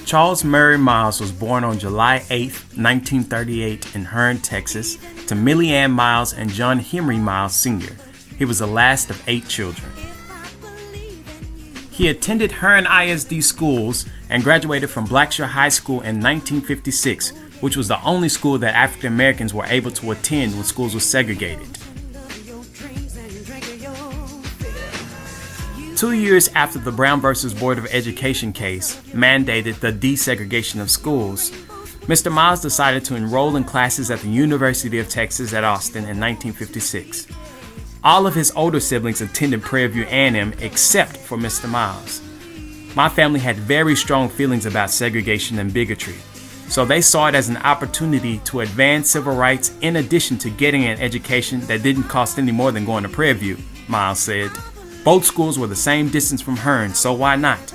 Charles Murray Miles was born on July 8, 1938 in Hearne, Texas, to Millie Ann Miles and John Henry Miles Sr. He was the last of 8 children. He attended Hearne ISD schools and graduated from Blackshear High School in 1956, which was the only school that African Americans were able to attend when schools were segregated. 2 years after the Brown v. Board of Education case mandated the desegregation of schools, Mr. Miles decided to enroll in classes at the University of Texas at Austin in 1956. All of his older siblings attended Prairie View A&M except for Mr. Miles. My family had very strong feelings about segregation and bigotry, so they saw it as an opportunity to advance civil rights in addition to getting an education that didn't cost any more than going to Prairie View, Miles said. Both schools were the same distance from Hearne, so why not?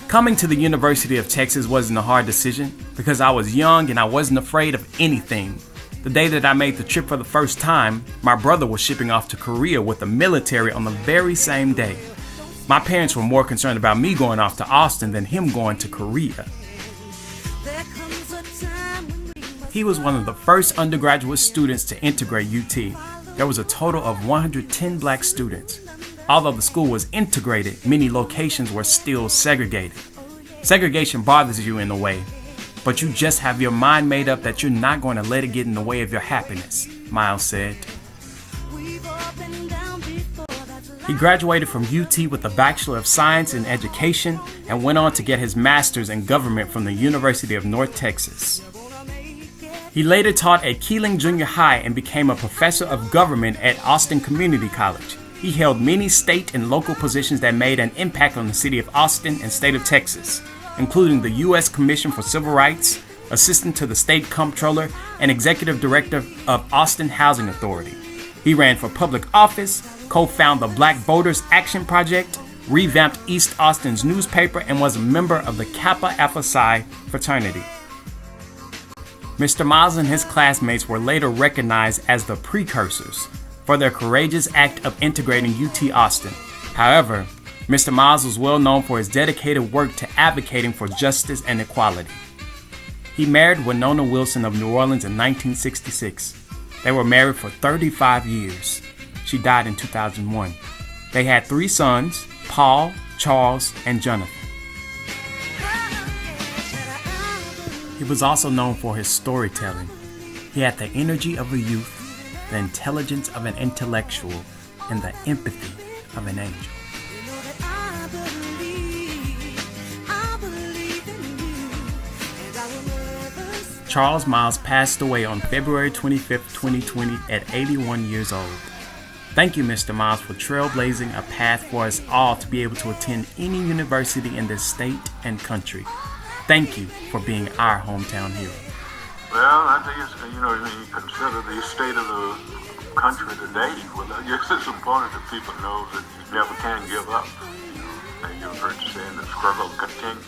Coming to the University of Texas wasn't a hard decision because I was young and I wasn't afraid of anything. The day that I made the trip for the first time, my brother was shipping off to Korea with the military on the very same day. My parents were more concerned about me going off to Austin than him going to Korea. He was one of the first undergraduate students to integrate UT. There was a total of 110 black students. Although the school was integrated, many locations were still segregated. Segregation bothers you in a way, but you just have your mind made up that you're not going to let it get in the way of your happiness, Miles said. He graduated from UT with a Bachelor of Science in Education and went on to get his Master's in Government from the University of North Texas. He later taught at Keeling Junior High and became a professor of government at Austin Community College. He held many state and local positions that made an impact on the city of Austin and state of Texas, including the U.S. Commission for Civil Rights, assistant to the state comptroller, and executive director of Austin Housing Authority. He ran for public office, co-founded the Black Voters Action Project, revamped East Austin's newspaper, and was a member of the Kappa Alpha Psi fraternity. Mr. Miles and his classmates were later recognized as the Precursors for their courageous act of integrating UT Austin. However, Mr. Miles was well known for his dedicated work to advocating for justice and equality. He married Winona Wilson of New Orleans in 1966. They were married for 35 years. She died in 2001. They had 3 sons, Paul, Charles, and Jonathan. He was also known for his storytelling. He had the energy of a youth, the intelligence of an intellectual, and the empathy of an angel. Charles Miles passed away on February 25, 2020 at 81 years old. Thank you, Mr. Miles, for trailblazing a path for us all to be able to attend any university in this state and country. Thank you for being our hometown hero. Well, I think it's, when you consider the state of the country today, well, I guess it's important that people know that you never can give up. And you've heard saying the struggle continues.